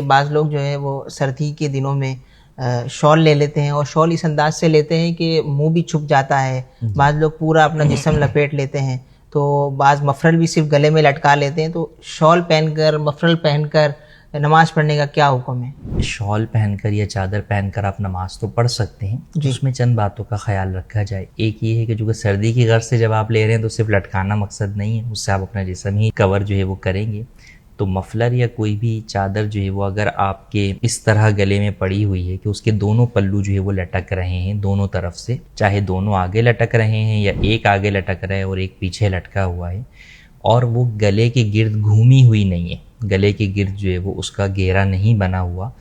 बाज़ लोग जो है वो सर्दी के दिनों में शॉल ले लेते हैं, और शॉल इस अंदाज से लेते हैं कि मुंह भी छुप जाता है। बाज़ लोग पूरा अपना जिस्म लपेट लेते हैं, तो बाज़ मफरल भी सिर्फ गले में लटका लेते हैं। तो शॉल पहनकर, मफरल पहनकर नमाज पढ़ने का क्या हुक्म है? शॉल पहनकर या चादर पहनकर आप नमाज तो पढ़ सकते हैं, उसमें चंद बातों का ख्याल रखा जाए। एक ये है कि जो सर्दी की गर्ज से जब आप ले रहे हैं तो सिर्फ लटकाना मकसद नहीं है, उससे आप अपना जिस्म ही कवर जो है वो करेंगे। तो मफलर या कोई भी चादर जो है वो अगर आपके इस तरह गले में पड़ी हुई है कि उसके दोनों पल्लू जो है वो लटक रहे हैं दोनों तरफ से, चाहे दोनों आगे लटक रहे हैं या एक आगे लटक रहा है और एक पीछे लटका हुआ है, और वो गले के गिर्द घूमी हुई नहीं है, गले के गिर्द जो है वो उसका घेरा नहीं बना हुआ,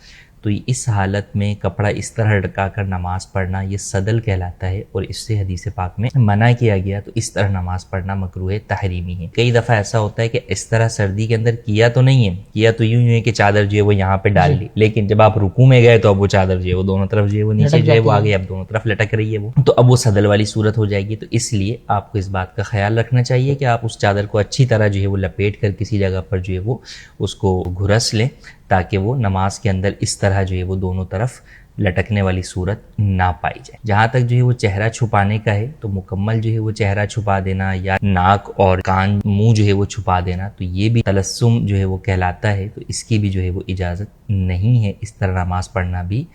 तो इस हालत में कपड़ा इस तरह लटका कर नमाज पढ़ना ये सदल कहलाता है, और इससे हदीस पाक में मना किया गया। तो इस तरह नमाज पढ़ना मकरूह तहरीमी है। कई दफ़ा ऐसा होता है कि इस तरह सर्दी के अंदर किया तो नहीं है, किया तो यूं है कि चादर जो है वो यहाँ पे डाल ली, लेकिन जब आप रुकू में गए तो अब वो चादर जो है वो दोनों तरफ जो है वो नीचे जो है वो आगे, अब दोनों तरफ लटक रही है वो, तो अब वो सदल वाली सूरत हो जाएगी। तो इसलिए आपको इस बात का ख्याल रखना चाहिए कि आप उस चादर को अच्छी तरह जो है वो लपेट कर किसी जगह पर जो है वो उसको घुरस लें, ताकि वो नमाज के अंदर इस तरह जो है वो दोनों तरफ लटकने वाली सूरत ना पाई जाए। जहाँ तक जो है वो चेहरा छुपाने का है, तो मुकम्मल जो है वो चेहरा छुपा देना या नाक और कान मुंह जो है वो छुपा देना, तो ये भी तलस्सुम जो है वो कहलाता है। तो इसकी भी जो है वो इजाज़त नहीं है, इस तरह नमाज पढ़ना भी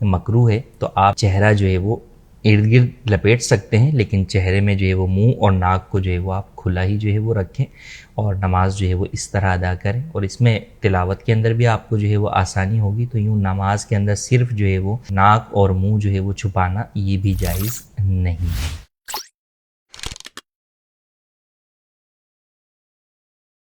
मकरूह है। तो आप चेहरा जो है वो इर्द गिर्द लपेट सकते हैं, लेकिन चेहरे में जो है वो मुंह और नाक को जो है वो आप खुला ही जो है वो रखें, और नमाज जो है वो इस तरह अदा करें। और इसमें तिलावत के अंदर भी आपको जो है वो आसानी होगी। तो यूँ नमाज के अंदर सिर्फ जो है वो नाक और मुंह जो है वो छुपाना ये भी जायज़ नहीं है।